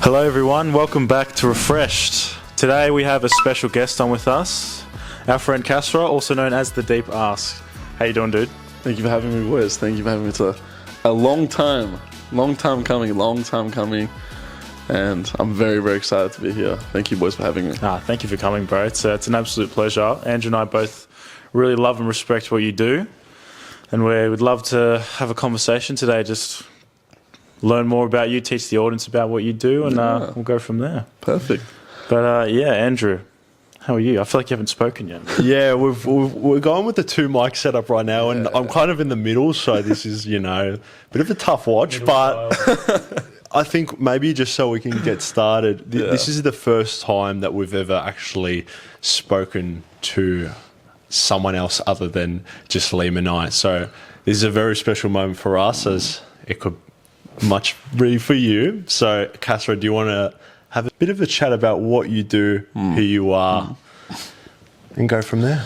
Hello everyone, welcome back to Refreshed. Today we have a special guest on with us, our friend Castro, also known as TheDeepAsk. How you doing, dude? Thank you for having me, boys. Thank you for having me. It's a long time coming, and I'm very, very excited to be here. Thank you, boys, for having me. Thank you for coming, bro. It's an absolute pleasure. Andrew and I both really love and respect what you do, and we would love to have a conversation today, just learn more about you, teach the audience about what you do, and we'll go from there. Perfect. But Andrew, how are you? I feel like you haven't spoken yet. Yeah, we're going with the two mic setup right now, and I'm kind of in the middle, so this is, a bit of a tough watch, but I think maybe just so we can get started, this is the first time that we've ever actually spoken to someone else other than just Liam and I. So this is a very special moment for us, as it could much be for you. So, Castro, do you want to have a bit of a chat about what you do, who you are, and go from there?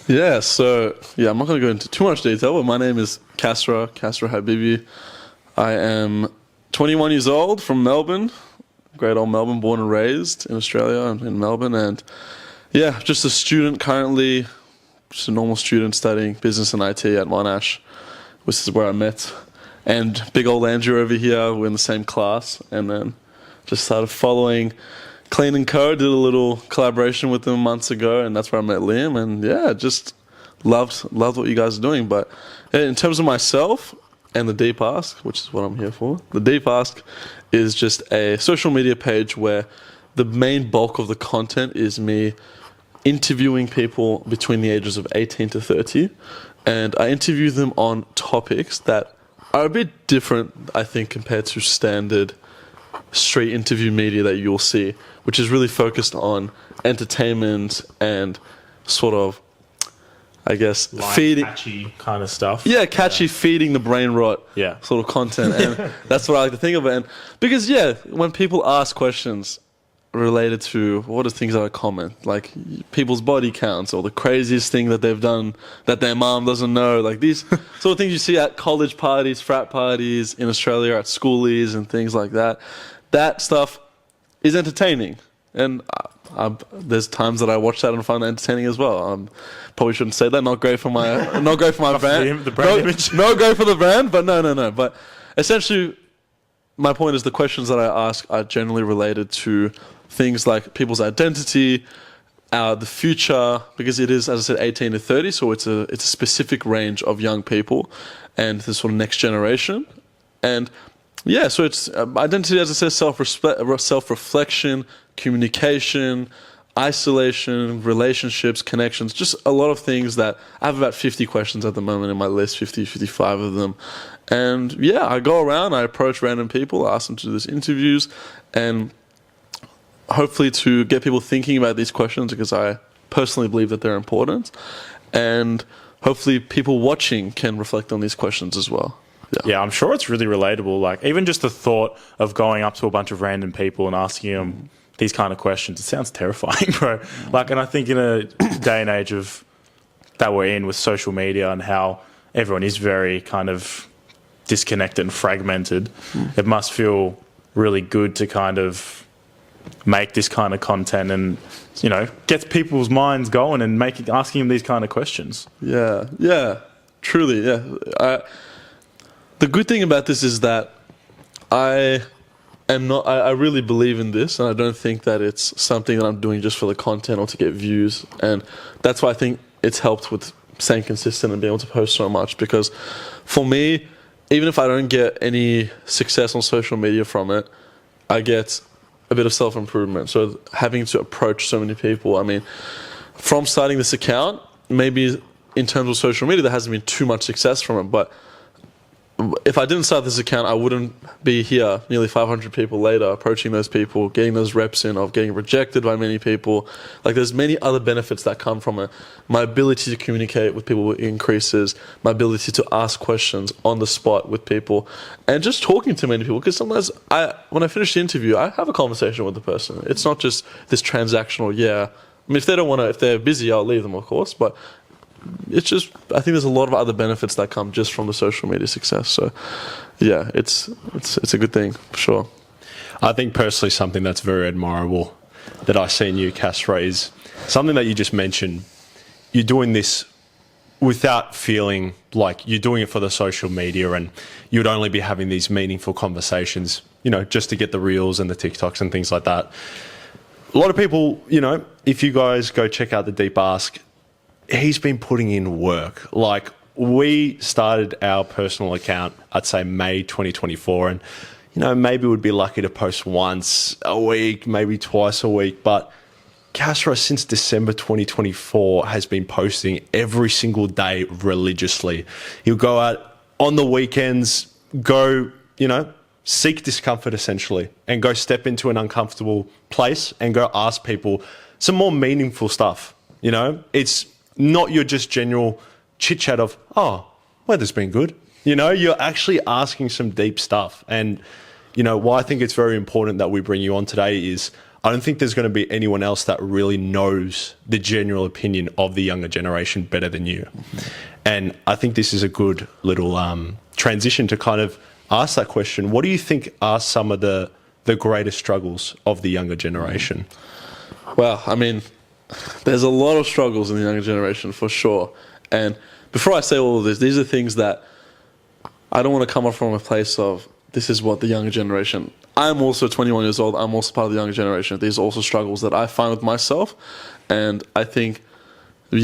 Yeah, so, I'm not going to go into too much detail, but my name is Castro Habibi. I am 21 years old, from Melbourne, great old Melbourne, born and raised in Australia, in Melbourne, and just a student currently, just a normal student studying business and IT at Monash, which is where I met. And big old Andrew over here, we're in the same class, and then just started following Clean and Co. Did a little collaboration with them months ago, and that's where I met Liam, and just loved what you guys are doing. But in terms of myself and the TheDeepAsk, which is what I'm here for, the TheDeepAsk is just a social media page where the main bulk of the content is me interviewing people between the ages of 18 to 30, and I interview them on topics that are a bit different, I think, compared to standard street interview media that you'll see, which is really focused on entertainment and sort of, I guess, feeding... catchy kind of stuff. Yeah, catchy, feeding the brain rot sort of content. And that's what I like to think of it. And because, when people ask questions related to what are things that I comment, like people's body counts or the craziest thing that they've done that their mom doesn't know, like these sort of things you see at college parties, frat parties in Australia, at schoolies and things like that. That stuff is entertaining, and there's times that I watch that and find that entertaining as well. Probably shouldn't say that. Not great for my brand. The brand image. No, go for the brand, but no. But essentially, my point is the questions that I ask are generally related to things like people's identity, the future, because it is, as I said, 18 to 30, so it's a specific range of young people and the sort of next generation. And so it's identity, as I said, self-reflection, communication, isolation, relationships, connections, just a lot of things that I have about 50 questions at the moment in my list, 55 of them. And I go around, I approach random people, I ask them to do these interviews, and hopefully to get people thinking about these questions, because I personally believe that they're important, and hopefully people watching can reflect on these questions as well. Yeah, I'm sure it's really relatable. Like, even just the thought of going up to a bunch of random people and asking them these kind of questions, it sounds terrifying, bro. Like, and I think in a day and age of that we're in with social media and how everyone is very kind of disconnected and fragmented, it must feel really good to kind of make this kind of content and, gets people's minds going and asking them these kind of questions. Truly. The good thing about this is that I really believe in this, and I don't think that it's something that I'm doing just for the content or to get views, and that's why I think it's helped with staying consistent and being able to post so much, because for me, even if I don't get any success on social media from it, I get a bit of self-improvement. So having to approach so many people, I mean, from starting this account, maybe in terms of social media, there hasn't been too much success from it, but if I didn't start this account, I wouldn't be here nearly 500 people later, approaching those people, getting those reps in of getting rejected by many people. Like, there's many other benefits that come from it. My ability to communicate with people increases, my ability to ask questions on the spot with people, and just talking to many people. Because sometimes when I finish the interview, I have a conversation with the person. It's not just this transactional, I mean, if they don't want to, if they're busy, I'll leave them, of course, but it's just, I think there's a lot of other benefits that come just from the social media success. So, it's a good thing, for sure. I think personally something that's very admirable that I see in you, Castra, is something that you just mentioned. You're doing this without feeling like you're doing it for the social media and you'd only be having these meaningful conversations, just to get the reels and the TikToks and things like that. A lot of people, if you guys go check out the Deep Ask, he's been putting in work. Like, we started our personal account, I'd say May 2024, and maybe we'd be lucky to post once a week, maybe twice a week, but Castra, since December 2024, has been posting every single day religiously. He'll go out on the weekends, go, seek discomfort essentially, and go step into an uncomfortable place and go ask people some more meaningful stuff. It's not your just general chit chat of, oh, weather's been good. You're actually asking some deep stuff. And, why I think it's very important that we bring you on today is I don't think there's going to be anyone else that really knows the general opinion of the younger generation better than you. And I think this is a good little transition to kind of ask that question. What do you think are some of the greatest struggles of the younger generation? Well, I mean, there's a lot of struggles in the younger generation for sure. And before I say all of this, these are things that I don't want to come up from a place of this is what the younger generation. I'm also 21 years old. I'm also part of the younger generation. These are also struggles that I find with myself. And I think a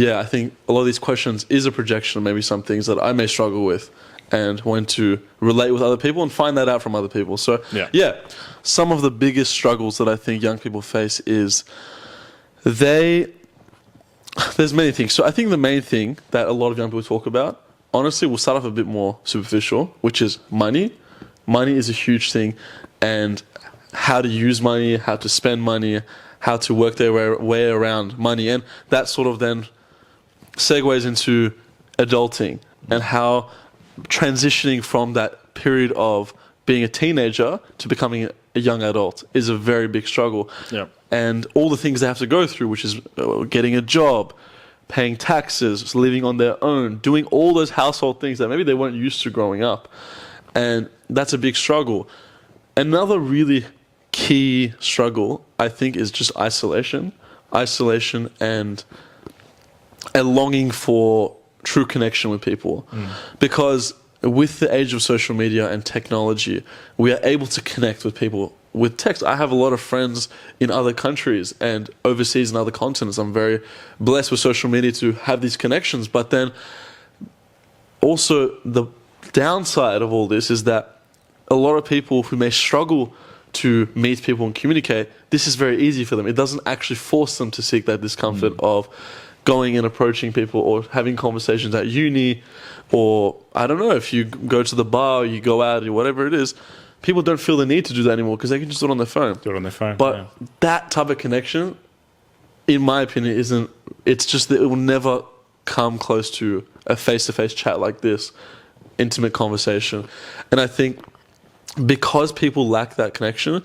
lot of these questions is a projection of maybe some things that I may struggle with and want to relate with other people and find that out from other people. So, some of the biggest struggles that I think young people face is there's many things. So I think the main thing that a lot of young people talk about, honestly, we'll start off a bit more superficial, which is money. Money is a huge thing, and how to use money, how to spend money, how to work their way around money. And that sort of then segues into adulting and how transitioning from that period of being a teenager to becoming a young adult is a very big struggle. Yeah. And all the things they have to go through, which is getting a job, paying taxes, living on their own, doing all those household things that maybe they weren't used to growing up. And that's a big struggle. Another really key struggle, I think, is just isolation. Isolation and a longing for true connection with people. Because with the age of social media and technology, we are able to connect with people with text. I have a lot of friends in other countries and overseas in other continents. I'm very blessed with social media to have these connections. But then also the downside of all this is that a lot of people who may struggle to meet people and communicate, this is very easy for them. It doesn't actually force them to seek that discomfort of going and approaching people or having conversations at uni, or I don't know, if you go to the bar or you go out or whatever it is, people don't feel the need to do that anymore because they can just do it on their phone. But that type of connection, in my opinion, it will never come close to a face-to-face chat like this, intimate conversation. And I think because people lack that connection,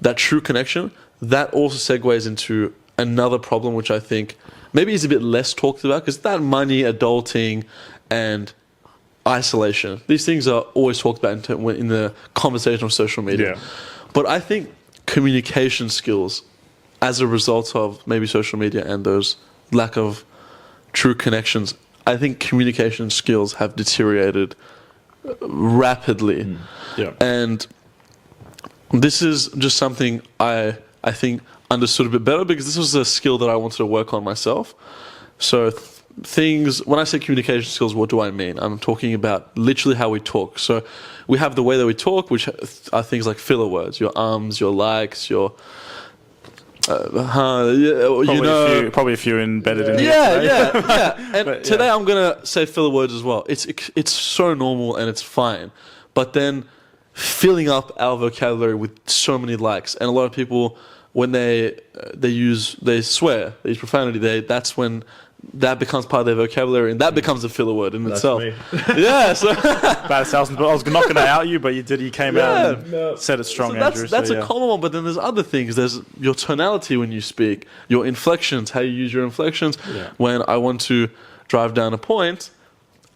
that true connection, that also segues into another problem, which I think maybe is a bit less talked about, because that money, adulting, and isolation, these things are always talked about in the conversation of social media. But I think communication skills, as a result of maybe social media and those lack of true connections, I think communication skills have deteriorated rapidly. And this is just something I think understood a bit better, because this was a skill that I wanted to work on myself. So things, when I say communication skills, what do I mean? I'm talking about literally how we talk. So we have the way that we talk, which are things like filler words, your ums, your likes, your probably a few embedded in yeah. And today I'm gonna say filler words as well. It's so normal and it's fine, but then filling up our vocabulary with so many likes, and a lot of people, when they swear, they use profanity, that's when that becomes part of their vocabulary, and that becomes a filler word in itself. Me. Yeah, so Bad salesman. I was not going to out you, but you did. You came out and said it strong, so Andrew. That's a common one, but then there's other things. There's your tonality when you speak, your inflections, how you use your inflections. When I want to drive down a point,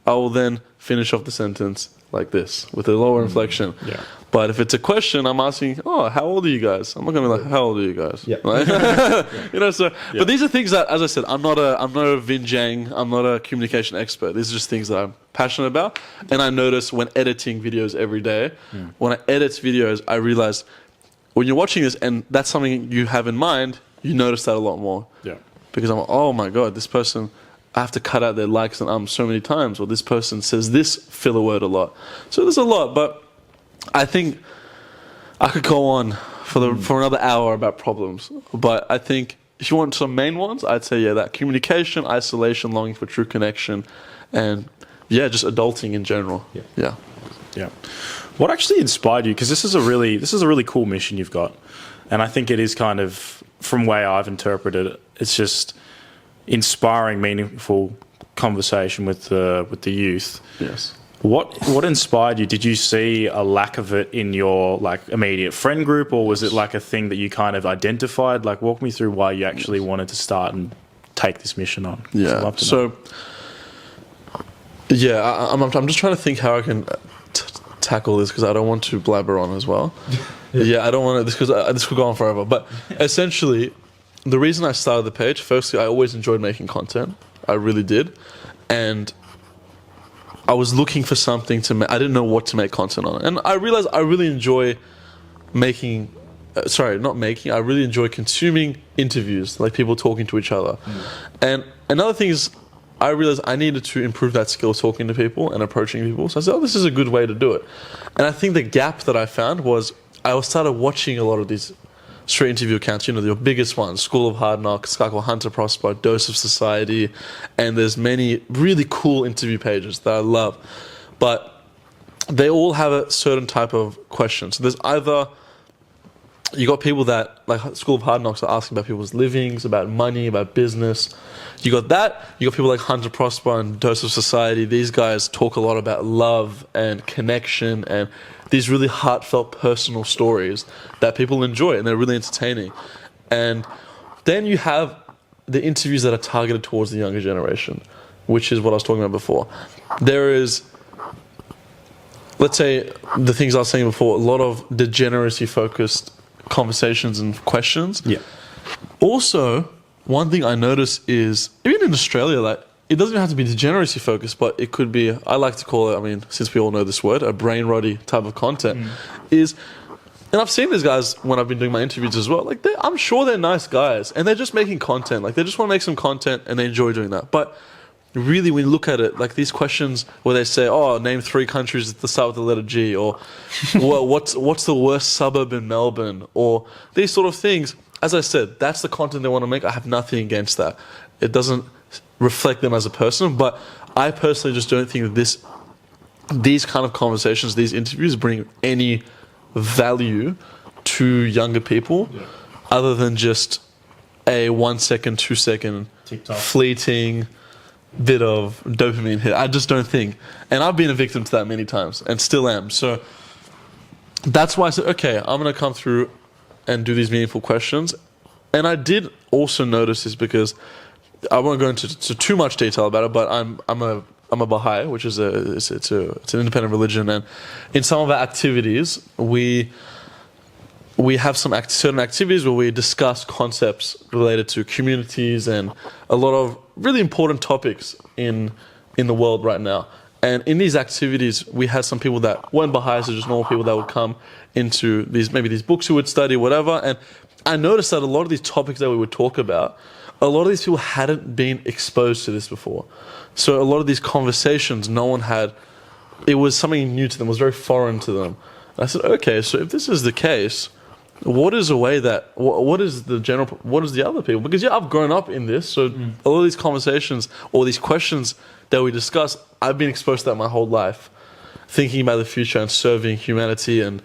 I will then finish off the sentence like this with a lower inflection. Yeah. But if it's a question, I'm asking, "Oh, how old are you guys?" I'm not going to be like, "How old are you guys?" Yeah. Like, you know. So, but these are things that, as I said, I'm not a Vin Jang. I'm not a communication expert. These are just things that I'm passionate about. And I notice when editing videos every day, when I edit videos, I realize when you're watching this, and that's something you have in mind, you notice that a lot more. Yeah. Because I'm like, oh my god, this person, I have to cut out their likes and so many times, or this person says this filler word a lot. So there's a lot, but I think I could go on for another hour about problems. But I think if you want some main ones, I'd say that communication, isolation, longing for true connection, and just adulting in general. Yeah. What actually inspired you? Because this is a really cool mission you've got, and I think it is kind of, from way I've interpreted it, it's just inspiring, meaningful conversation with the youth. Yes. What inspired you? Did you see a lack of it in your immediate friend group, or was it like a thing that you kind of identified? Like, walk me through why you actually wanted to start and take this mission on. Yeah. So, I'm just trying to think how I can tackle this, because I don't want to blabber on as well. I don't want to, because this could go on forever. But essentially, the reason I started the page, firstly, I always enjoyed making content. I really did. And I was looking for something to make. I didn't know what to make content on. And I realized I really enjoy making, I really enjoy consuming interviews, like people talking to each other. And another thing is, I realized I needed to improve that skill of talking to people and approaching people. So I said, this is a good way to do it. And I think the gap that I found was I started watching a lot of these straight interview accounts, your biggest ones, School of Hard Knocks, Guy called Hunter Prosper, Dose of Society, and there's many really cool interview pages that I love. But they all have a certain type of question. So there's either, you got people that, like School of Hard Knocks, are asking about people's livings, about money, about business. You got that. You got people like Hunter Prosper and Dose of Society. These guys talk a lot about love and connection and these really heartfelt personal stories that people enjoy, and they're really entertaining. And then you have the interviews that are targeted towards the younger generation, which is what I was talking about before. There is, let's say, the things I was saying before, a lot of degeneracy-focused conversations and questions. Yeah. Also, one thing I notice is, even in Australia, it doesn't have to be degeneracy focused, but it could be, I like to call it, since we all know this word, a brain rotty type of content, is, and I've seen these guys when I've been doing my interviews as well, I'm sure they're nice guys, and they're just making content, they just want to make some content, and they enjoy doing that. But really, when you look at it, these questions where they say, name 3 countries that start with the letter G, or what's the worst suburb in Melbourne, or these sort of things, as I said, that's the content they want to make. I have nothing against that. It doesn't reflect them as a person, but I personally just don't think that these kind of conversations, these interviews, bring any value to younger people, other than just a 1 second, 2 second TikTok fleeting bit of dopamine hit. I just don't think, and I've been a victim to that many times and still am. So that's why I said, okay, I'm going to come through and do these meaningful questions. And I did also notice this, because I won't go into too much detail about it, but I'm a Baha'i, which is it's an independent religion, and in some of our activities we have some certain activities where we discuss concepts related to communities and a lot of really important topics in the world right now. And in these activities, we had some people that weren't Baha'is, so just normal people that would come into these books we would study, whatever. And I noticed that a lot of these topics that we would talk about, a lot of these people hadn't been exposed to this before. So a lot of these conversations, no one had, it was something new to them, it was very foreign to them. And I said, okay, so if this is the case, what is a way that, what is the other people? Because I've grown up in this, so a lot of these conversations or these questions that we discuss, I've been exposed to that my whole life, thinking about the future and serving humanity and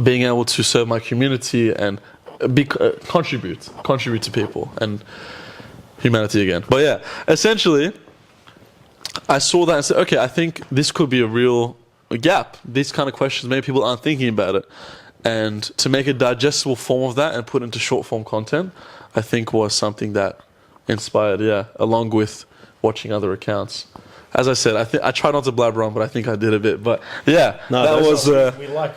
being able to serve my community and contribute to people and humanity again. But yeah, essentially, I saw that and said, okay, I think this could be a real gap. These kind of questions, maybe people aren't thinking about it. And to make a digestible form of that and put into short form content, I think was something that inspired, along with watching other accounts. as I said, I try not to blabber on, but I think I did a bit. But yeah, No, that that's was. We like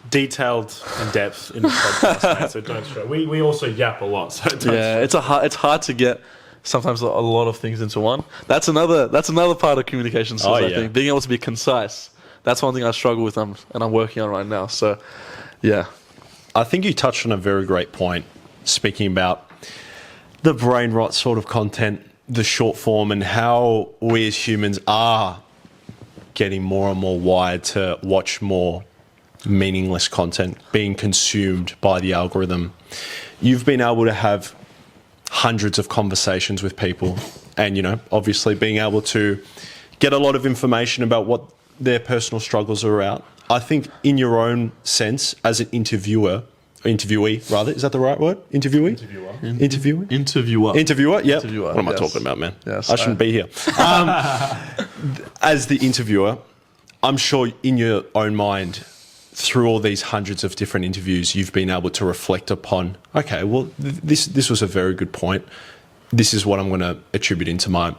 detailed and depth in the podcast, mate, so don't stress. We also yap a lot, so don't Yeah, stress. it's hard to get sometimes a lot of things into one. That's another part of communication skills. I think being able to be concise. That's one thing I struggle with, and I'm working on right now. So, yeah, I think you touched on a very great point, speaking about the brain rot sort of content, the short form, and how we as humans are getting more and more wired to watch more meaningless content being consumed by the algorithm. You've been able to have hundreds of conversations with people and, obviously being able to get a lot of information about what their personal struggles are about. I think in your own sense, as an interviewee, rather, is that the right word? Interviewee? Interviewer, yeah. What am I talking about, man? Yes, I shouldn't be here. As the interviewer, I'm sure in your own mind, through all these hundreds of different interviews, you've been able to reflect upon, okay, well, this was a very good point. This is what I'm going to attribute into my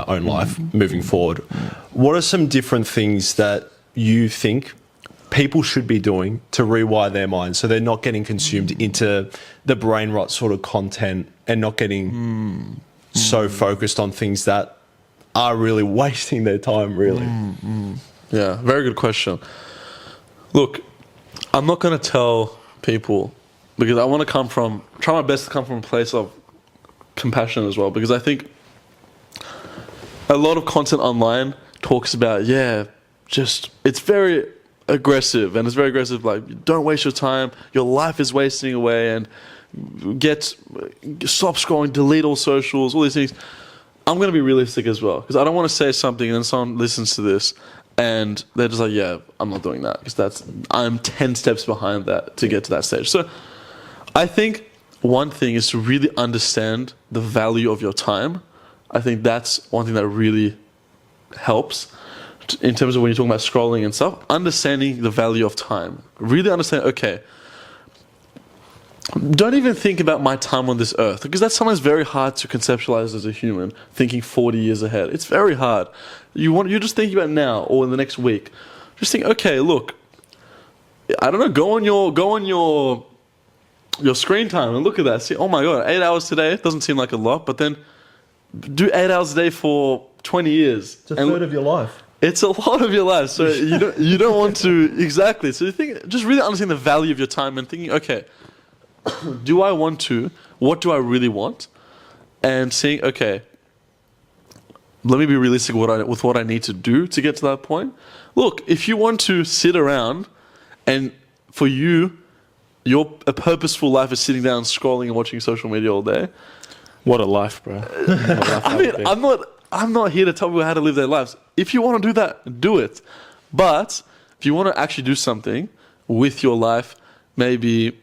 own life moving forward. What are some different things that you think people should be doing to rewire their minds so they're not getting consumed into the brain rot sort of content and not getting so focused on things that are really wasting their time, really? Yeah, very good question. Look, I'm not going to tell people, because I want to try my best to come from a place of compassion as well, because I think a lot of content online talks about, it's very aggressive, and it's very aggressive, like, don't waste your time, your life is wasting away, and stop scrolling, delete all socials, all these things. I'm going to be realistic as well, because I don't want to say something and then someone listens to this and they're just like, yeah, I'm not doing that, because I'm 10 steps behind that to get to that stage. So I think one thing is to really understand the value of your time. I think that's one thing that really helps in terms of when you're talking about scrolling and stuff. Understanding the value of time. Really understand, okay, don't even think about my time on this earth, because that's sometimes very hard to conceptualize as a human, thinking 40 years ahead. It's very hard. You're just thinking about now or in the next week. Just think, okay, look, I don't know, go on your screen time and look at that. See, oh my God, 8 hours today doesn't seem like a lot, but then do 8 hours a day for 20 years. It's a third of your life. It's a lot of your life, so you don't want to, exactly. So you think, just really understanding the value of your time and thinking, okay, do I want to? What do I really want? And saying, okay, let me be realistic with what I need to do to get to that point. Look, if you want to sit around, and for you, a purposeful life is sitting down, scrolling and watching social media all day. What a life, bro. I mean, I'm not here to tell people how to live their lives. If you want to do that, do it. But if you want to actually do something with your life, maybe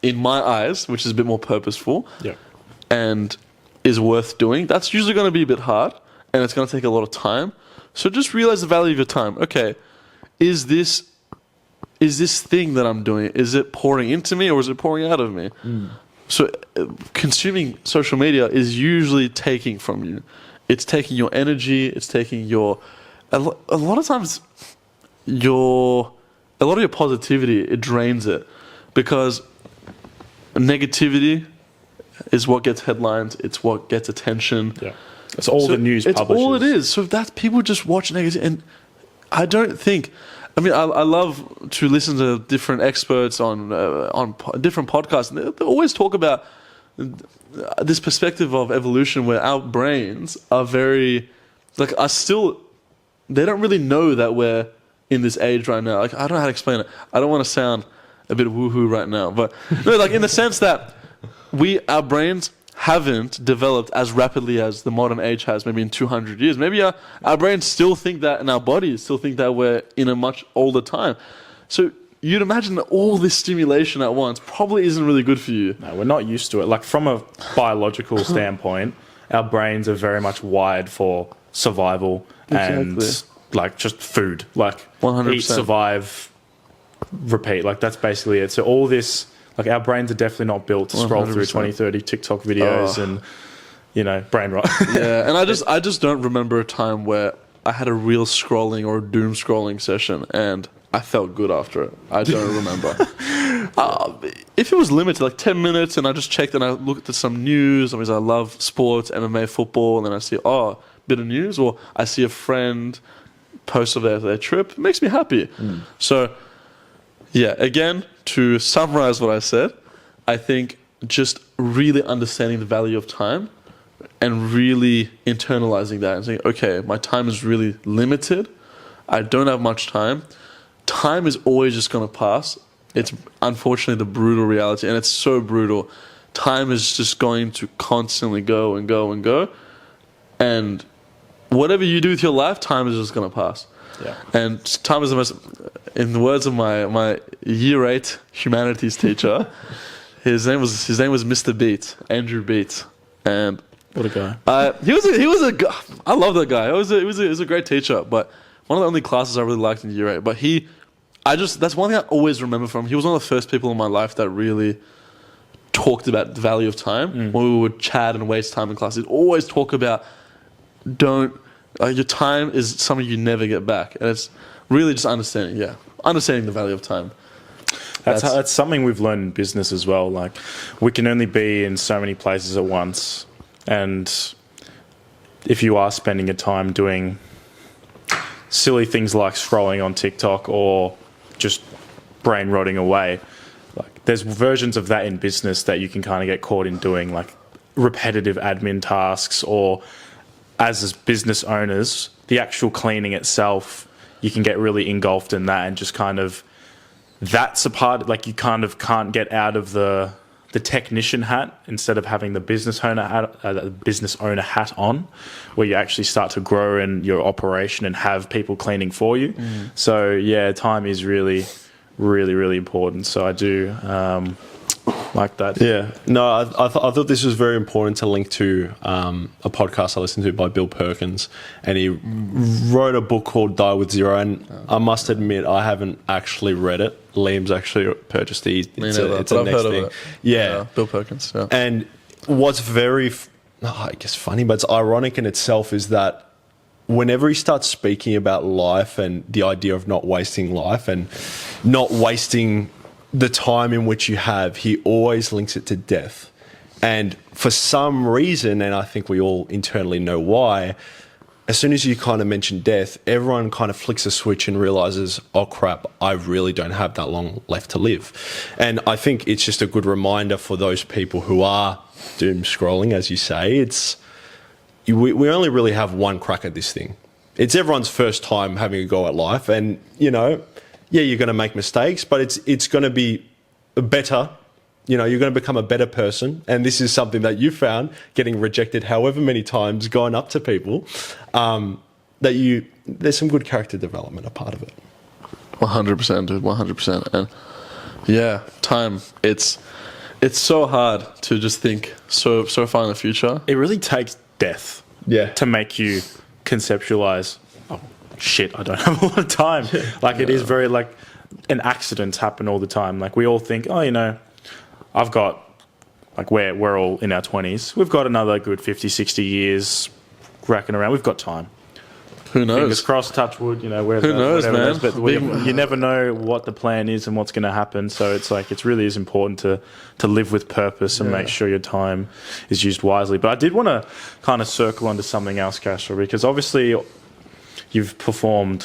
in my eyes, which is a bit more purposeful, and is worth doing, that's usually going to be a bit hard, and it's going to take a lot of time. So just realize the value of your time. Okay, is this thing that I'm doing, is it pouring into me or is it pouring out of me? So consuming social media is usually taking from you. It's taking your energy, it's taking a lot of times a lot of your positivity, it drains it, because negativity is what gets headlines, it's what gets attention. Yeah. It's all the news it's publishers. all it is. So that's, people just watch negative, and I don't think, I mean, I love to listen to different experts on different podcasts, and they always talk about this perspective of evolution where our brains are very, like, they don't really know that we're in this age right now. Like, I don't know how to explain it. I don't want to sound a bit woohoo right now, but no, like, in the sense that our brains haven't developed as rapidly as the modern age has, maybe in 200 years. Maybe our brains still think that, and our bodies still think that we're in a much older time. So you'd imagine that all this stimulation at once probably isn't really good for you. No, we're not used to it. Like, from a biological standpoint, our brains are very much wired for survival and, like, just food. Like, 100%. Eat, survive, repeat. Like, that's basically it. So all this, like, our brains are definitely not built to scroll 100%. through 20, 30 TikTok videos and, brain rot. Yeah, and I just don't remember a time where I had a real scrolling or a doom scrolling session, and I felt good after it. I don't remember. If it was limited, like 10 minutes, and I just checked and I looked at some news, because I love sports, MMA, football, and then I see, bit of news, or I see a friend post of their trip, it makes me happy. So, yeah, again, to summarize what I said, I think just really understanding the value of time and really internalizing that and saying, okay, my time is really limited. I don't have much time. Time is always just going to pass. It's unfortunately the brutal reality, and it's so brutal. Time is just going to constantly go and go and go. And whatever you do with your life, time is just going to pass. Yeah. And time is the most, in the words of my year 8 humanities teacher, his name was Mr. Beat, Andrew Beat. And what a guy. he was a guy. I love that guy. He was a great teacher, but one of the only classes I really liked in year 8. But that's one thing I always remember from him. He was one of the first people in my life that really talked about the value of time. When we would chat and waste time in class, he'd always talk about your time is something you never get back. And it's really just understanding the value of time. That's something we've learned in business as well. Like, we can only be in so many places at once. And if you are spending your time doing silly things like scrolling on TikTok or just brain rotting away, like, there's versions of that in business that you can kind of get caught in doing, like repetitive admin tasks, or as business owners, the actual cleaning itself, you can get really engulfed in that, and just kind of, that's a part, like, you kind of can't get out of the technician hat instead of having the business owner hat on, where you actually start to grow in your operation and have people cleaning for you. So yeah, time is really, really, really important. So I do like that. Yeah. No, I thought this was very important to link to a podcast I listened to by Bill Perkins, and he wrote a book called Die With Zero, and I must admit I haven't actually read it. Liam's actually purchased it. It's a next thing. Yeah. Bill Perkins. Yeah. And what's very, I guess, funny, but it's ironic in itself, is that whenever he starts speaking about life and the idea of not wasting life and not wasting the time in which you have, he always links it to death. And for some reason, and I think we all internally know why, as soon as you kind of mention death, everyone kind of flicks a switch and realizes, oh crap, I really don't have that long left to live. And I think it's just a good reminder for those people who are doom scrolling, as you say. We only really have one crack at this thing. It's everyone's first time having a go at life, and yeah, you're going to make mistakes, but it's going to be better. You're going to become a better person. And this is something that you found, getting rejected however many times, going up to people, there's some good character development a part of it. 100%, dude, 100%. And yeah, time. It's so hard to just think so far in the future. It really takes death to make you conceptualize, oh shit, I don't have a lot of time. It is very, like, and accidents happen all the time. Like, we all think, I've got, like, we're all in our 20s. We've got another good 50, 60 years racking around. We've got time. Who knows? Fingers crossed, touch wood, who knows, man? But you never know what the plan is and what's going to happen. So it's like, it really is important to live with purpose and make sure your time is used wisely. But I did want to kind of circle onto something else, Castro, because obviously you've done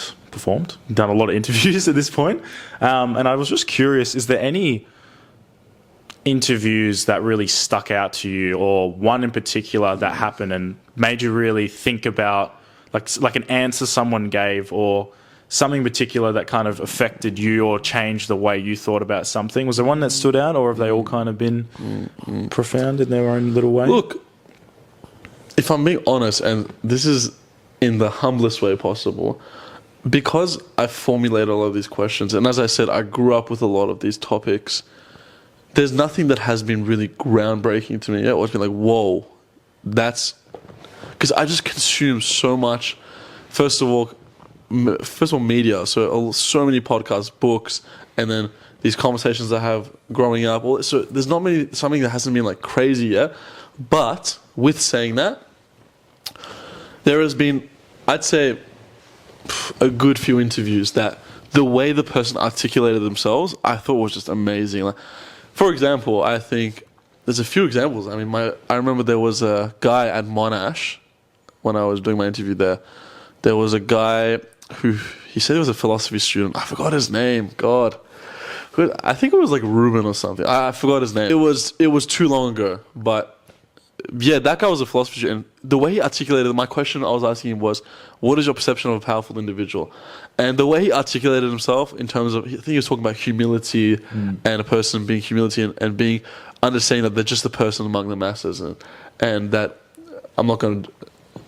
a lot of interviews at this point. And I was just curious, is there any interviews that really stuck out to you, or one in particular that happened and made you really think about, like an answer someone gave, or something particular that kind of affected you or changed the way you thought about something? Was there one that stood out, or have they all kind of been profound in their own little way? Look, if I'm being honest, and this is in the humblest way possible, because I formulated a lot of these questions, and as I said, I grew up with a lot of these topics, there's nothing that has been really groundbreaking to me yet. It's been like, whoa, that's... Because I just consume so much, first of all, media. So many podcasts, books, and then these conversations I have growing up. So there's not something that hasn't been like crazy yet. But with saying that, there has been, I'd say, a good few interviews that the way the person articulated themselves, I thought was just amazing. Like, for example, I think there's a few examples. I mean, I remember there was a guy at Monash when I was doing my interview there. There was a guy who he said he was a philosophy student. I forgot his name. God, I think it was like Ruben or something. I forgot his name. It was too long ago, but. Yeah, that guy was a philosophy student. And the way he articulated my question I was asking him was, what is your perception of a powerful individual? And the way he articulated himself in terms of, I think he was talking about humility and a person being humility and being understanding that they're just a person among the masses and that I'm not going to,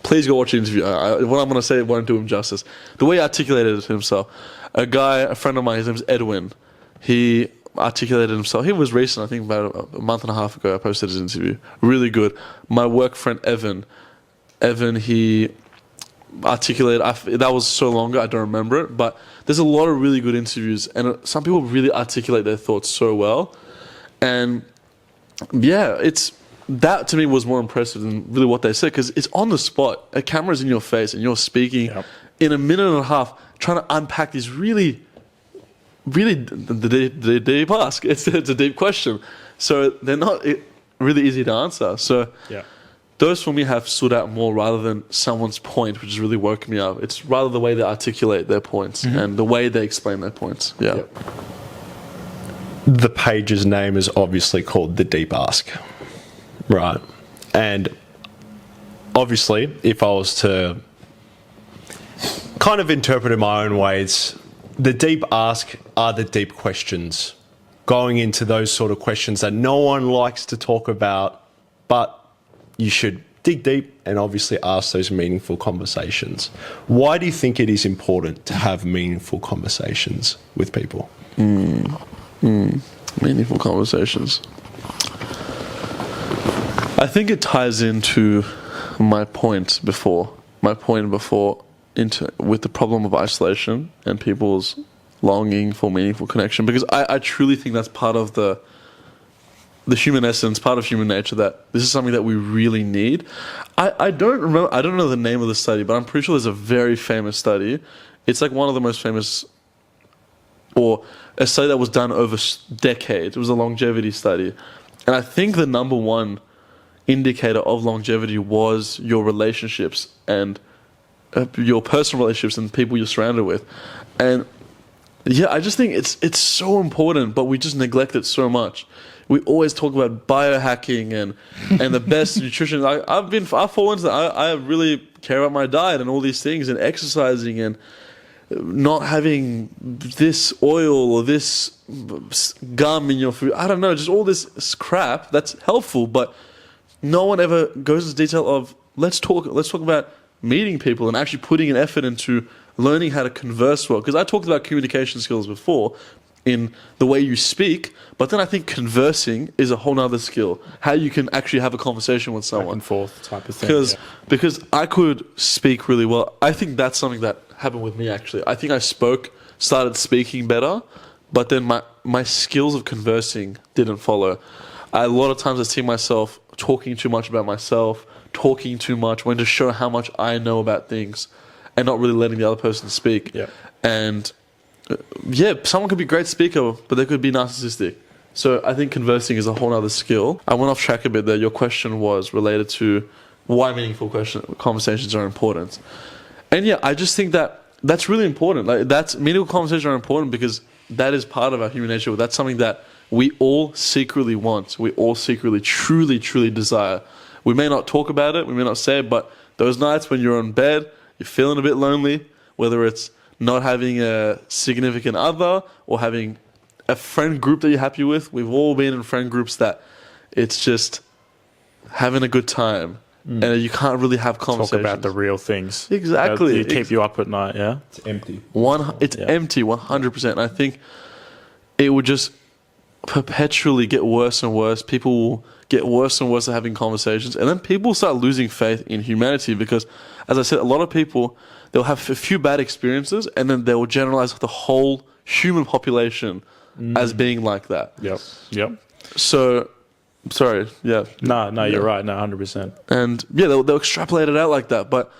please go watch the interview. What I'm going to say won't do him justice. The way he articulated himself, a friend of mine, his name is Edwin, he articulated himself. He was recent, I think about a month and a half ago, I posted his interview. Really good. My work friend Evan, he articulated, that was so long ago, I don't remember it, but there's a lot of really good interviews and some people really articulate their thoughts so well. And yeah, that to me was more impressive than really what they said because it's on the spot. A camera's in your face and you're speaking in a minute and a half trying to unpack these really the deep ask. It's a deep question. So they're not really easy to answer. So those for me have stood out more rather than someone's point, which has really woke me up. It's rather the way they articulate their points and the way they explain their points. Yeah. The page's name is obviously called TheDeepAsk. Right. And obviously, if I was to kind of interpret in my own ways, the deep ask are the deep questions, going into those sort of questions that no one likes to talk about, but you should dig deep and obviously ask those meaningful conversations. Why do you think it is important to have meaningful conversations with people? Meaningful conversations. I think it ties into my point before with the problem of isolation and people's longing for meaningful connection, because I truly think that's part of the human essence, part of human nature, that this is something that we really need. I don't know the name of the study, but I'm pretty sure there's a very famous study. It's like one of the most famous, or a study that was done over decades. It was a longevity study, and I think the number one indicator of longevity was your relationships and your personal relationships and people you're surrounded with. And yeah, I just think it's so important, but we just neglect it so much. We always talk about biohacking and the best nutrition. I've fallen into that. I really care about my diet and all these things and exercising and not having this oil or this gum in your food. I don't know, just all this crap that's helpful, but no one ever goes into detail of let's talk about meeting people and actually putting an effort into learning how to converse well. Because I talked about communication skills before in the way you speak, but then I think conversing is a whole nother skill. How you can actually have a conversation with someone. Back and forth type of thing. Because I could speak really well. I think that's something that happened with me actually. I think I started speaking better, but then my skills of conversing didn't follow. A lot of times I see myself talking too much about myself, talking too much, wanting to show how much I know about things and not really letting the other person speak. Yeah. And someone could be a great speaker, but they could be narcissistic. So I think conversing is a whole other skill. I went off track a bit there. Your question was related to why meaningful conversations are important. And yeah, I just think that's really important. Meaningful conversations are important because that is part of our human nature. That's something that we all secretly want. We all secretly, truly, truly desire. We may not talk about it, we may not say it, but those nights when you're in bed, you're feeling a bit lonely, whether it's not having a significant other or having a friend group that you're happy with. We've all been in friend groups that it's just having a good time. And you can't really have conversations. Talk about the real things. Exactly. That keep you up at night, yeah? It's empty. It's empty, 100%. And I think it would just perpetually get worse and worse. People will get worse and worse at having conversations. And then people start losing faith in humanity because, as I said, a lot of people, they'll have a few bad experiences and then they will generalize the whole human population as being like that. Yep. So, sorry, yeah. No, you're right. No, 100%. And yeah, they'll extrapolate it out like that. But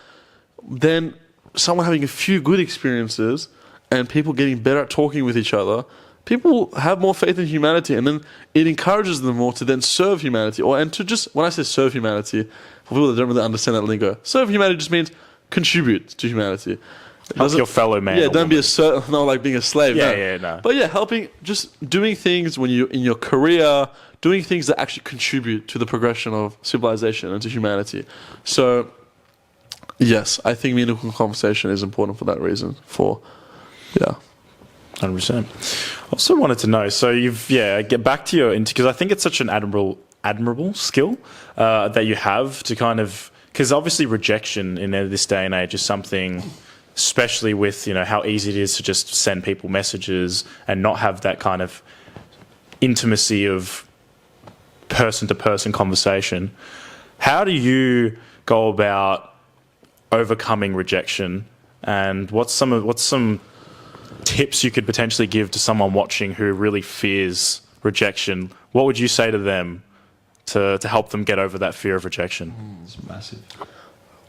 then someone having a few good experiences and people getting better at talking with each other, people have more faith in humanity, and then it encourages them more to then serve humanity, and to just, when I say serve humanity, for people that don't really understand that lingo, serve humanity just means contribute to humanity. Help your fellow man. Yeah, don't be not like being a slave. No. But yeah, helping, just doing things when you're in your career, doing things that actually contribute to the progression of civilization and to humanity. So, yes, I think meaningful conversation is important for that reason. 100%. Also wanted to know, so get back to your, because I think it's such an admirable skill that you have to kind of, because obviously rejection in this day and age is something, especially with, how easy it is to just send people messages and not have that kind of intimacy of person-to-person conversation. How do you go about overcoming rejection, and what's some tips you could potentially give to someone watching who really fears rejection? What would you say to them to help them get over that fear of rejection? It's massive.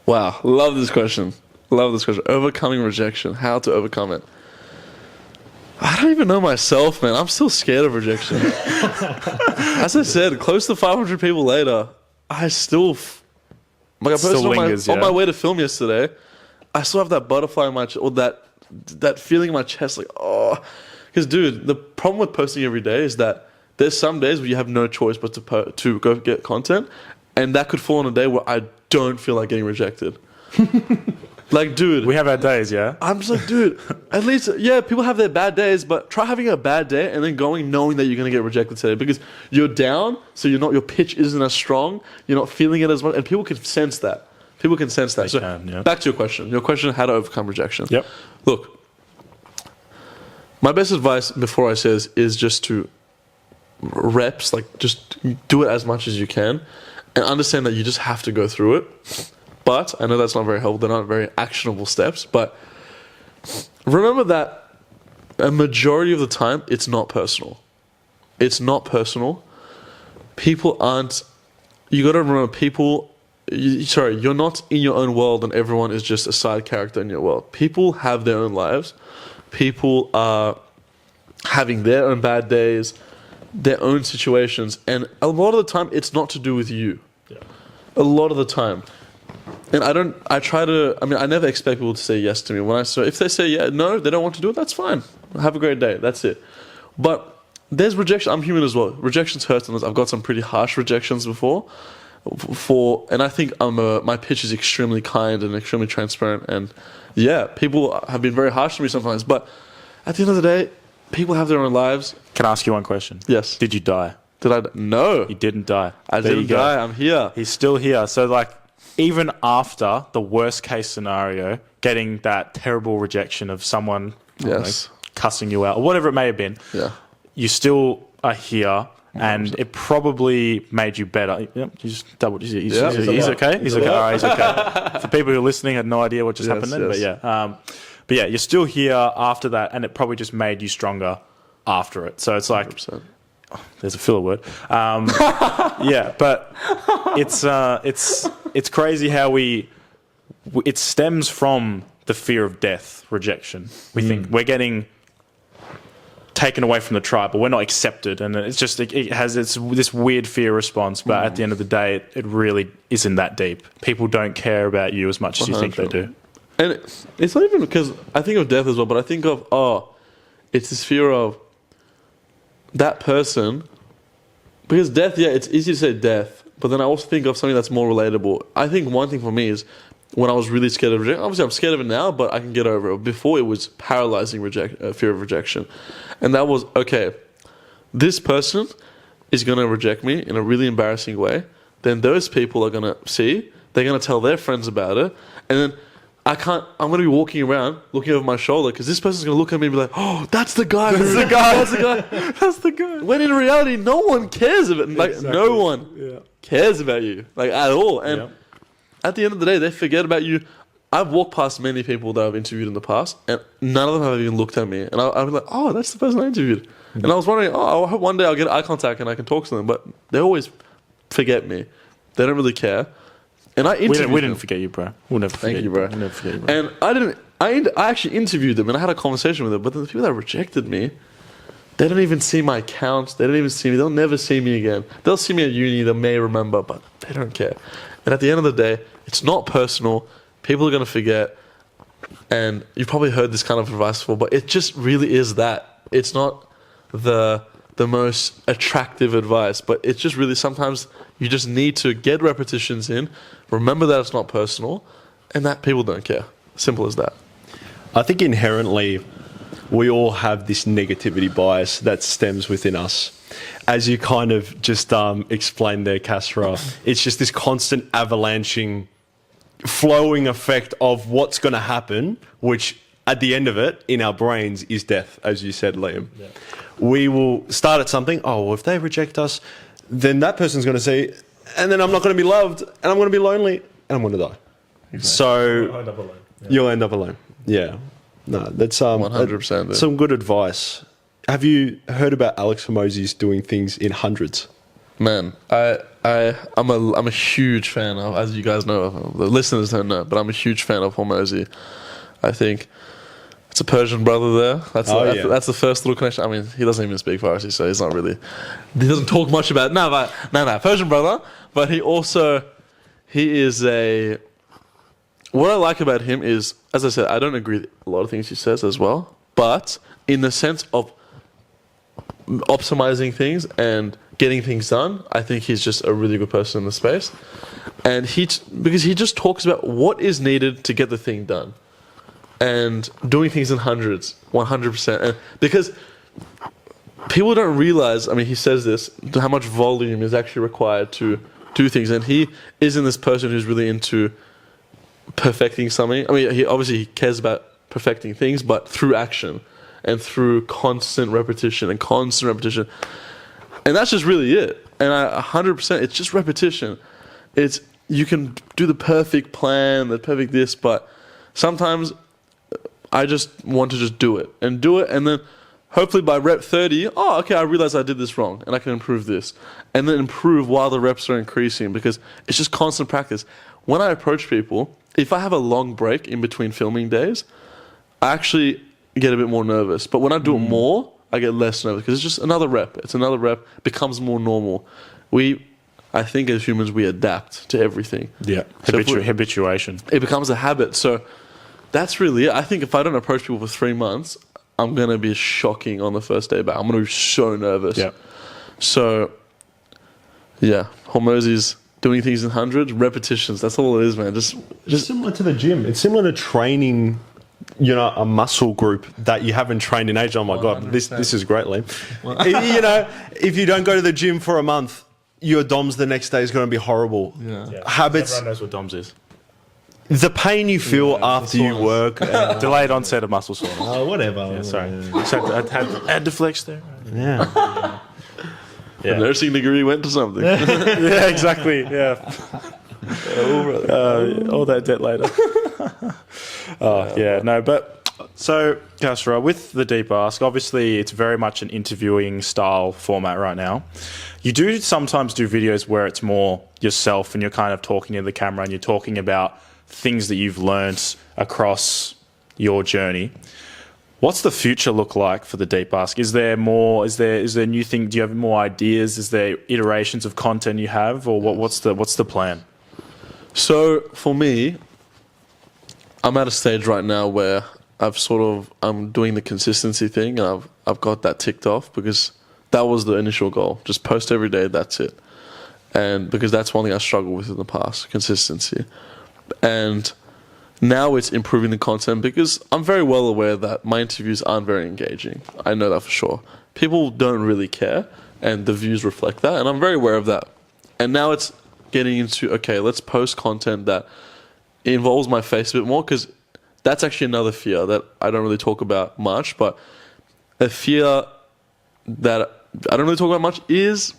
Wow, love this question. Overcoming rejection. How to overcome it? I don't even know myself, man. I'm still scared of rejection. As I said, close to 500 people later, I still... I posted on my way to film yesterday, I still have that butterfly in my chest, or that feeling in my chest, like, oh. Because, dude, the problem with posting every day is that there's some days where you have no choice but to go get content, and that could fall on a day where I don't feel like getting rejected. Like, dude, we have our days, yeah? I'm just like, dude, at least, yeah, people have their bad days, but try having a bad day and then going knowing that you're going to get rejected today, because you're down, so your pitch isn't as strong, you're not feeling it as much, and people can sense that. Back to your question, how to overcome rejection. Yep. Look, my best advice before I say this is just to reps, like, just do it as much as you can and understand that you just have to go through it. But I know that's not very helpful. They're not very actionable steps. But remember that a majority of the time, it's not personal. It's not personal. People aren't... You got to remember, you're not in your own world and everyone is just a side character in your world. People have their own lives. People are having their own bad days, their own situations. And a lot of the time, it's not to do with you. Yeah. A lot of the time. And I never expect people to say yes to me. If they say no, they don't want to do it, that's fine. Have a great day. That's it. But there's rejection. I'm human as well. Rejections hurt, and I've got some pretty harsh rejections before. And I think my pitch is extremely kind and extremely transparent. And yeah, people have been very harsh to me sometimes. But at the end of the day, people have their own lives. Can I ask you one question? Yes. Did you die? Did I? No. You didn't die. I didn't die. I'm here. He's still here. So, like, even after the worst case scenario, getting that terrible rejection of someone cussing you out or whatever it may have been, you still are here. And it probably made you better. Yep, you just double. He's okay. He's okay. All right, he's okay. For people who are listening, had no idea what just happened then. But yeah, you're still here after that, and it probably just made you stronger after it. So it's like, there's a filler word. But it's crazy how it stems from the fear of death, rejection. We think we're getting taken away from the tribe, but we're not accepted, and it's just it has this weird fear response. But at the end of the day, it really isn't that deep. People don't care about you as much as you think they do. And it's not even because I think of death as well, but I think of it's this fear of that person, because death, it's easy to say death, but then I also think of something that's more relatable. I think one thing for me is when I was really scared of rejection. Obviously, I'm scared of it now, but I can get over it. Before, it was paralyzing fear of rejection. And that was, okay, this person is going to reject me in a really embarrassing way. Then those people are going to see. They're going to tell their friends about it. And then I'm going to be walking around looking over my shoulder because this person's going to look at me and be like, oh, that's the guy. That's the guy. When in reality, no one cares about it. Like, no one cares about you, like, at all. And at the end of the day, they forget about you. I've walked past many people that I've interviewed in the past, and none of them have even looked at me. And I'll be like, oh, that's the person I interviewed. And I was wondering, I hope one day I'll get eye contact and I can talk to them. But they always forget me. They don't really care. And I interviewed We them. didn't forget you, bro. We'll never forget Thank you, bro. We'll never forget you, bro. And I actually interviewed them and I had a conversation with them, but the people that rejected me, they don't even see my accounts. They don't even see me. They'll never see me again. They'll see me at uni. They may remember, but they don't care. And at the end of the day, it's not personal. People are going to forget. And you've probably heard this kind of advice before, but it just really is that. It's not the most attractive advice, but it's just really sometimes you just need to get repetitions in, remember that it's not personal, and that people don't care. Simple as that. I think inherently we all have this negativity bias that stems within us. As you kind of just explained there, Kasra, it's just this constant avalanching, flowing effect of what's going to happen, which at the end of it, in our brains, is death, as you said, Liam. Yeah. We will start at something, oh, well, if they reject us, then that person's going to say, and then I'm not going to be loved, and I'm going to be lonely, and I'm going to die. Exactly. So I'll end up alone. Yeah. You'll end up alone. Yeah. No, that's 100%. Some good advice. Have you heard about Alex Hormozi's doing things in hundreds? Man, I'm a huge fan of, as you guys know, the listeners don't know, but I'm a huge fan of Hormozi. I think it's a Persian brother there. That's the first little connection. I mean, he doesn't even speak Farsi, so he's not really. He doesn't talk much about Persian brother. But he is a. What I like about him is, as I said, I don't agree with a lot of things he says as well. But in the sense of optimizing things and getting things done, I think he's just a really good person in the space. And because he just talks about what is needed to get the thing done. And doing things in hundreds, 100%. And because people don't realize, I mean, he says this, how much volume is actually required to do things. And he isn't this person who's really into perfecting something. I mean, he cares about perfecting things, but through action and through constant repetition. And that's just really it. And 100%, it's just repetition. You can do the perfect plan, the perfect this, but sometimes I just want to just do it, and then hopefully by rep 30, I realize I did this wrong, and I can improve this, and then improve while the reps are increasing, because it's just constant practice. When I approach people, if I have a long break in between filming days, I actually get a bit more nervous. But when I do it more, I get less nervous, because it's just another rep. It's another rep, becomes more normal. I think as humans, we adapt to everything. Yeah, So habituation. It becomes a habit, so that's really it. I think if I don't approach people for 3 months, I'm going to be shocking on the first day back. I'm going to be so nervous. Yeah. So, yeah, Hormozi's doing things in hundreds, repetitions. That's all it is, man. Just similar to the gym. It's similar to training, a muscle group that you haven't trained in age. Oh my God, this is great, Liam. If you don't go to the gym for a month, your DOMS the next day is going to be horrible. yeah. Habits. Everyone knows what DOMS is. The pain you feel after you work. Delayed onset of muscle soreness. Oh, whatever. Yeah, sorry. I had to flex there. Yeah. a nursing degree went to something. Yeah, exactly. Yeah. All that debt later. So, Kasra, with the Deep Ask, obviously it's very much an interviewing style format right now. You do sometimes do videos where it's more yourself and you're kind of talking to the camera and you're talking about things that you've learnt across your journey. What's the future look like for the Deep Ask? Is there more? Is there new thing? Do you have more ideas? Is there iterations of content you have, or what's the plan? So for me, I'm at a stage right now where I'm doing the consistency thing, and I've got that ticked off, because that was the initial goal. Just post every day, that's it. And because that's one thing I struggled with in the past, consistency. And now it's improving the content, because I'm very well aware that my interviews aren't very engaging. I know that for sure. People don't really care, and the views reflect that, and I'm very aware of that. And now it's getting into, okay, let's post content that involves my face a bit more, because that's actually another fear that I don't really talk about much, but a fear that I don't really talk about much is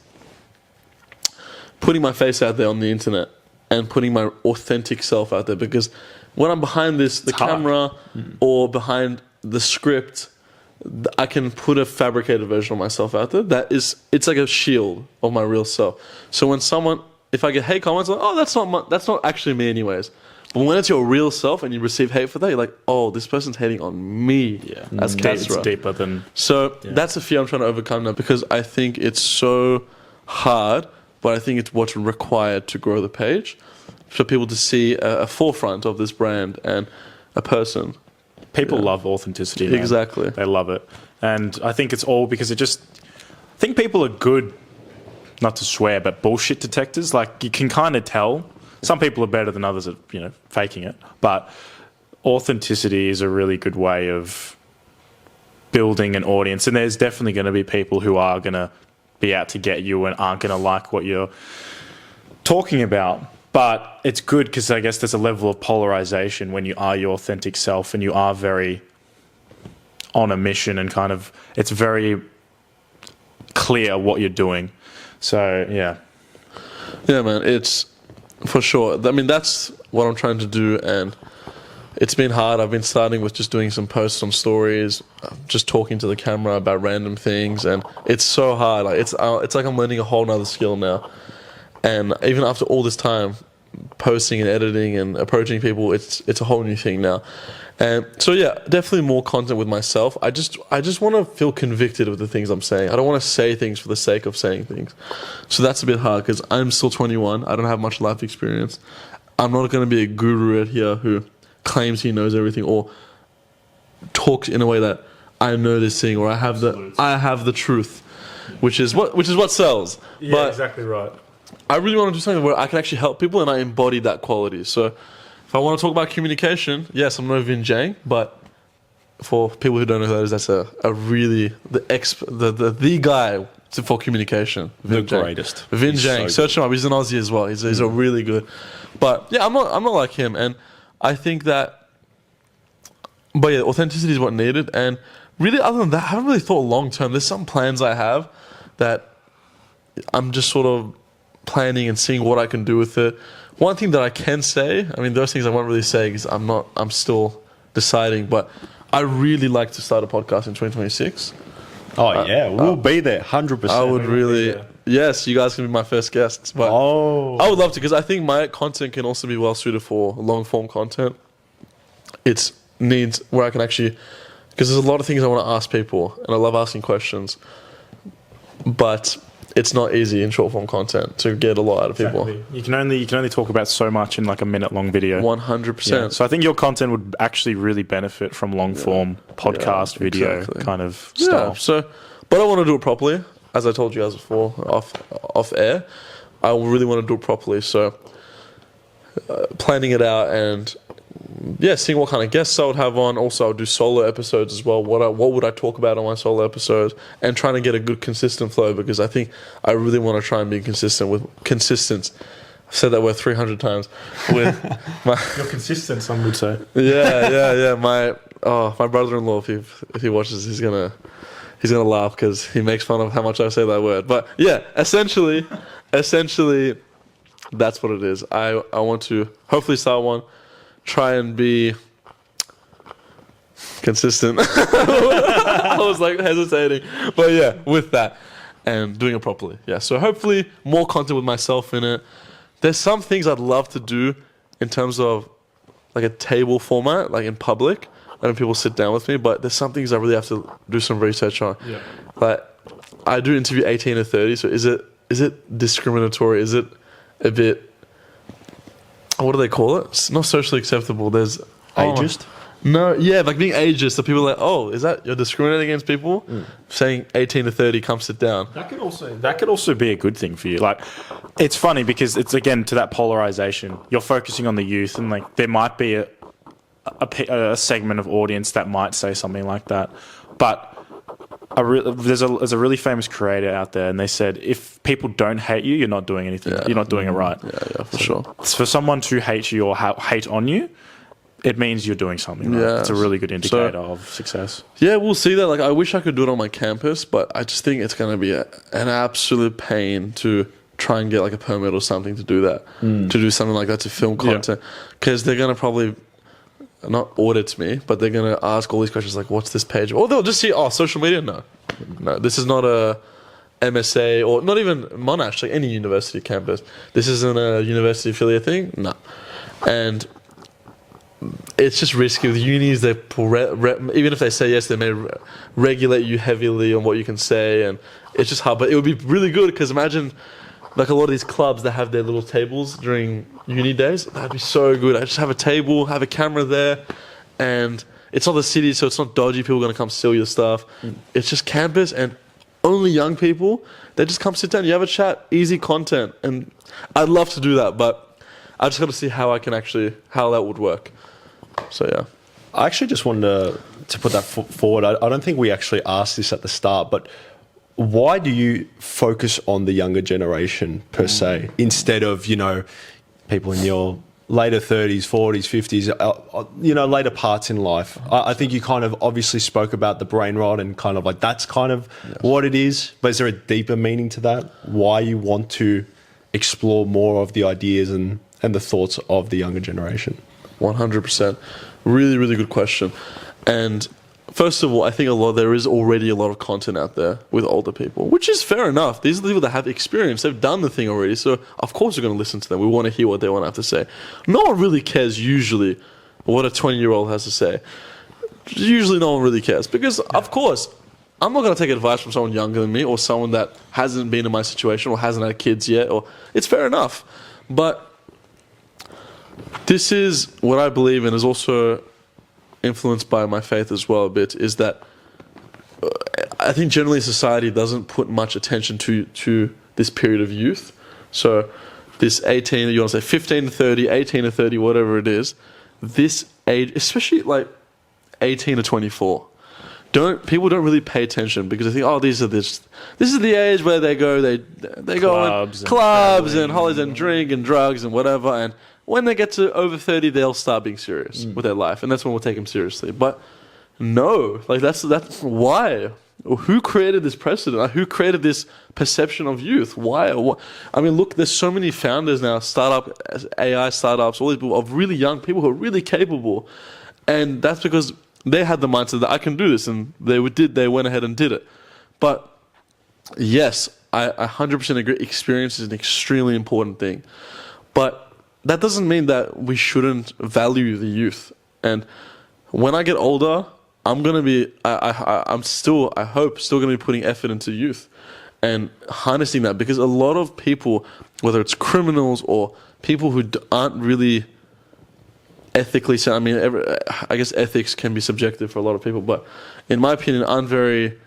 putting my face out there on the internet and putting my authentic self out there, because when I'm behind the camera or behind the script, I can put a fabricated version of myself out there. It's like a shield of my real self. So when someone if I get hate comments, like, oh, that's not actually me anyways. But when it's your real self and you receive hate for that, you're like, oh, this person's hating on me as It's Kasra. deeper than... So that's a fear I'm trying to overcome now, because I think it's so hard, but I think it's what's required to grow the page for people to see a forefront of this brand and a person. People love authenticity, man. Exactly. They love it. And I think it's all because I think people are good, not to swear, but bullshit detectors. Like, you can kind of tell. Some people are better than others at, faking it. But authenticity is a really good way of building an audience. And there's definitely going to be people who are going to be out to get you and aren't going to like what you're talking about. But it's good because I guess there's a level of polarization when you are your authentic self and you are very on a mission and kind of, it's very clear what you're doing. So, yeah. Yeah, man, it's for sure. I mean, that's what I'm trying to do, and it's been hard. I've been starting with just doing some posts on stories, just talking to the camera about random things, and it's so hard. Like, it's like I'm learning a whole nother skill now. And even after all this time, posting and editing and approaching people, it's a whole new thing now. And so yeah, definitely more content with myself. I just want to feel convicted with the things I'm saying. I don't want to say things for the sake of saying things. So that's a bit hard because I'm still 21. I don't have much life experience. I'm not going to be a guru out here who claims he knows everything or talks in a way that I know this thing or I have the truth, which is what sells. Yeah, but exactly right. I really want to do something where I can actually help people and I embody that quality. So if I want to talk about communication, yes, I'm no Vin Jang, but for people who don't know who that is, that's a really the guy for communication. The greatest. Vin Jang. Search him up. He's an Aussie as well. He's a really good. But yeah, I'm not like him, and I think that. But yeah, authenticity is what needed, and really, other than that, I haven't really thought long term. There's some plans I have that I'm just sort of planning and seeing what I can do with it. One thing that I can say, I mean, those things I won't really say because I'm still deciding, but I really like to start a podcast in 2026. Oh, yeah. We'll be there, 100%. I would really... Yes, you guys can be my first guests. But I would love to because I think my content can also be well suited for long-form content. It needs where I can actually... Because there's a lot of things I want to ask people, and I love asking questions. But... it's not easy in short form content to get a lot out of people. Exactly. You can only talk about so much in like a minute long video. 100%. Yeah. So I think your content would actually really benefit from long form podcast video kind of style. Yeah. So, but I want to do it properly, as I told you guys before, off air. I really want to do it properly. So, planning it out and seeing what kind of guests I would have on. Also, I would do solo episodes as well. What would I talk about on my solo episodes? And trying to get a good consistent flow because I think I really want to try and be consistent. I've said that word 300 times. With You're consistent, some would say. Yeah. My brother-in-law, if he watches, he's gonna laugh because he makes fun of how much I say that word. But yeah, essentially, that's what it is. I want to hopefully start one. Try and be consistent. I was like hesitating. But yeah, with that and doing it properly. Yeah, so hopefully more content with myself in it. There's some things I'd love to do in terms of like a table format, like in public. I know people sit down with me, but there's some things I really have to do some research on. Yeah. Like I do interview 18 to 30, so is it discriminatory? Is it a bit... what do they call it? It's not socially acceptable. There's ageist. No, yeah, like being ageist. So people are like, oh, is that you're discriminating against people? Saying 18 to 30, come sit down. That could also be a good thing for you. Like, it's funny because it's again to that polarization. You're focusing on the youth, and like there might be a segment of audience that might say something like that, but. There's a really famous creator out there, and they said if people don't hate you, you're not doing anything. Yeah. You're not doing it right. Yeah, for sure. For someone to hate you or hate on you, it means you're doing something right. Yeah. It's a really good indicator of success. Yeah, we'll see that. Like, I wish I could do it on my campus, but I just think it's going to be an absolute pain to try and get like a permit or something to do that, to do something like that, to film content, because they're going to probably... not audit me, but they're going to ask all these questions like, what's this page? Or they'll just see, social media? No, this is not MSA or not even Monash, like any university campus. This isn't a university affiliate thing, no. And it's just risky with unis. They even if they say yes, they may regulate you heavily on what you can say, and it's just hard. But it would be really good because imagine like a lot of these clubs that have their little tables during uni days. That'd be so good. I just have a table, have a camera there, and it's not the city, so it's not dodgy. People are going to come steal your stuff. It's just campus and only young people. They just come sit down. You have a chat, easy content, and I'd love to do that, but I just got to see how how that would work. So yeah. I actually just wanted to put that forward. I don't think we actually asked this at the start, but why do you focus on the younger generation per se instead of, people in your later 30s, 40s, 50s, later parts in life? I think you kind of obviously spoke about the brain rot and kind of like that's kind of what it is. But is there a deeper meaning to that? Why you want to explore more of the ideas and the thoughts of the younger generation? 100%. Really, really good question. And first of all, I think there is already a lot of content out there with older people, which is fair enough. These are the people that have experience. They've done the thing already. So, of course, we're going to listen to them. We want to hear what they want to have to say. No one really cares usually what a 20-year-old has to say. Usually no one really cares because, of course, I'm not going to take advice from someone younger than me or someone that hasn't been in my situation or hasn't had kids yet. It's fair enough. But this is what I believe in, is also influenced by my faith as well a bit, is that I think generally society doesn't put much attention to this period of youth. So this 18, you want to say 15 to 30, 18 to 30, whatever it is, this age, especially like 18 to 24, people don't really pay attention because they think, this is the age where they go on clubs and holidays and drink and drugs and whatever, and when they get to over 30, they'll start being serious with their life, and that's when we'll take them seriously. But no, like that's why. Who created this precedent? Like, who created this perception of youth? Why? I mean, look, there's so many founders now, AI startups, all these people of really young people who are really capable, and that's because they had the mindset that I can do this, and they went ahead and did it. But yes, I 100% agree. Experience is an extremely important thing, but that doesn't mean that we shouldn't value the youth. And when I get older, I'm gonna be, I'm still, I hope, still gonna be putting effort into youth and harnessing that, because a lot of people, whether it's criminals or people who aren't really ethically sound, I mean, I guess ethics can be subjective for a lot of people, but in my opinion, aren't very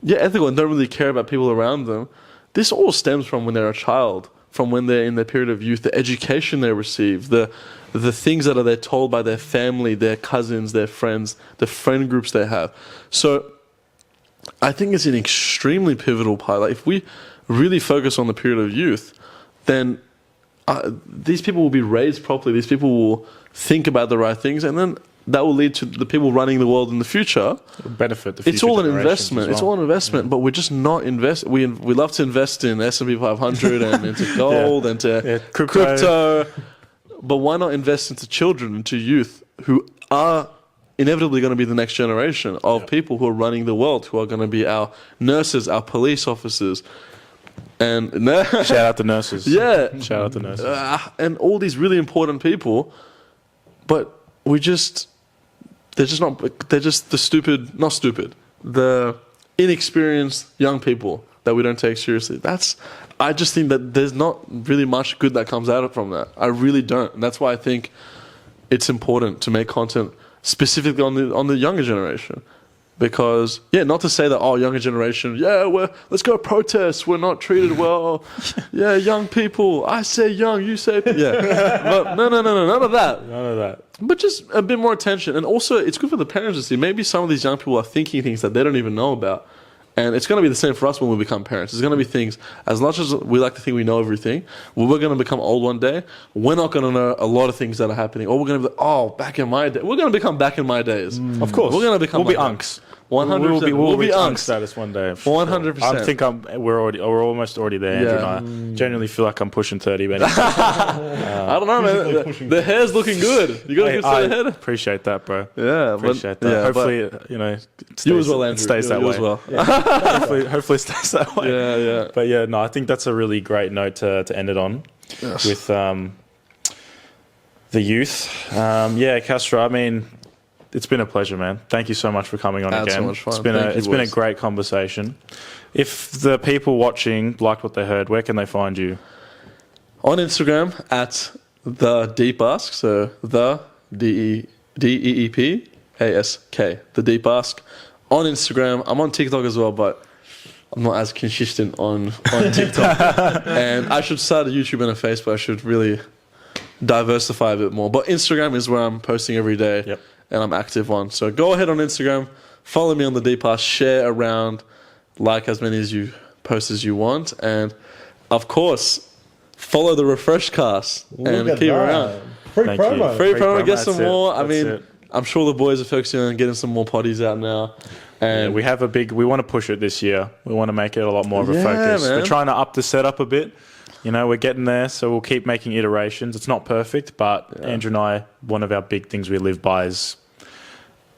ethical and don't really care about people around them. This all stems from when they're a child, from when they're in their period of youth, the education they receive, the things that they're told by their family, their cousins, their friends, the friend groups they have. So I think it's an extremely pivotal part. Like, if we really focus on the period of youth, then these people will be raised properly. These people will think about the right things, and then that will lead to the people running the world in the future. It'll benefit the future. It's all an investment. Well. It's all an investment, but we're just not invest. We love to invest in S&P 500 and into gold and into crypto. But why not invest into children, into youth who are inevitably going to be the next generation of people who are running the world, who are going to be our nurses, our police officers, and shout out to nurses. Yeah, shout out to nurses, and all these really important people. But they're just the inexperienced young people that we don't take seriously. I just think that there's not really much good that comes out from that. I really don't. And that's why I think it's important to make content specifically on the younger generation. Because, not to say that, younger generation, let's go protest, we're not treated well. Young people, I say young, you say, but no, none of that. None of that. But just a bit more attention. And also, it's good for the parents to see. Maybe some of these young people are thinking things that they don't even know about. And it's going to be the same for us when we become parents. It's going to be things, as much as we like to think we know everything, when we're going to become old one day, we're not going to know a lot of things that are happening. Or we're going to be like, back in my day. We're going to become back in my days. Of course. We'll be unks. 100%. We'll be reach unk unks. status one day. for sure. 100%. I think we're almost already there, Andrew and I. Genuinely feel like I'm pushing 30, but I don't know, man. The hair's looking good. You got a good set of head. Appreciate that, bro. Yeah, Appreciate that. Yeah, hopefully, you know, it stays, you as well, Andrew. it stays that you way. as well. Hopefully it stays that way. Yeah, yeah. But yeah, no, I think that's a really great note to end it on with the youth. Yeah, Castro, I mean, it's been a pleasure, man. Thank you so much for coming on Had again. so much fun. It's been a great conversation. If the people watching liked what they heard, where can they find you? On Instagram at TheDeepAsk, so the DEEPASK, TheDeepAsk. On Instagram, I'm on TikTok as well, but I'm not as consistent on TikTok. And I should start a YouTube and a Facebook. I should really diversify a bit more. But Instagram is where I'm posting every day, and I'm active on. So go ahead on Instagram, follow me on the TheDeepAsk, share around, like as many as you post as you want, and of course, follow the Refresh Cast and keep around. Free Thank promo. you. Free promo, get that's some it. more. I That's mean, it. I'm sure the boys are focusing on getting some more potties out now. And We have we want to push it this year. We want to make it a lot more of a Yeah, focus. man. We're trying to up the setup a bit. You know, we're getting there, so we'll keep making iterations. It's not perfect, but Andrew and I, one of our big things we live by is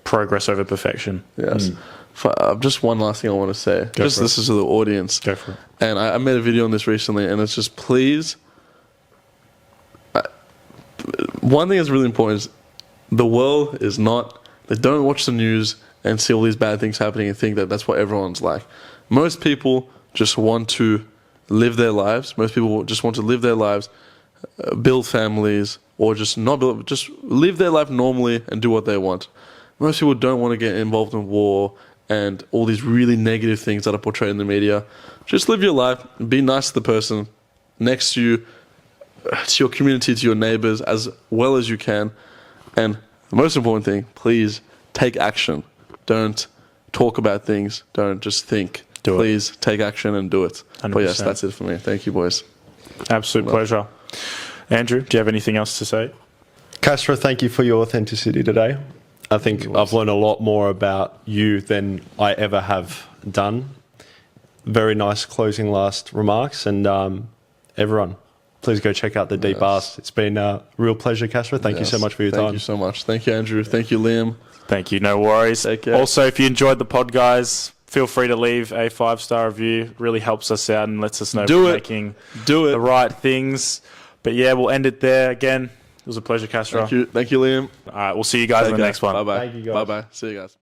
progress over perfection. yes. Just one last thing I want to say. Just for it. this is to the audience. Go for it. And I made a video on this recently, and it's just please. One thing that's really important is the world is not. They don't watch the news and see all these bad things happening and think that that's what everyone's like. Most people just want to live their lives. Most people just want to live their lives, build families, or just not build. Just live their life normally and do what they want. Most people don't want to get involved in war and all these really negative things that are portrayed in the media. Just live your life, be nice to the person next to you, to your community, to your neighbors, as well as you can. And the most important thing, please take action. Don't talk about things. Don't just think. Do it. Please take action and do it. 100%. But yes, that's it for me. Thank you, boys. Absolute pleasure. Andrew, do you have anything else to say? Castro, thank you for your authenticity today. I think I've learned a lot more about you than I ever have done. Very nice closing last remarks. And everyone, please go check out the TheDeepAsk. It's been a real pleasure, Castro. Thank you so much for your time. Thank you so much. Thank you, Andrew. Thank you, Liam. Thank you. No worries. Take care. Also, if you enjoyed the pod, guys, feel free to leave a 5-star review. It really helps us out and lets us know we're making the right things. But yeah, we'll end it there. Again, it was a pleasure, Castro. Thank you, Liam. All right, we'll see you guys in the next one. Bye-bye. Thank you, guys. Bye-bye. See you guys.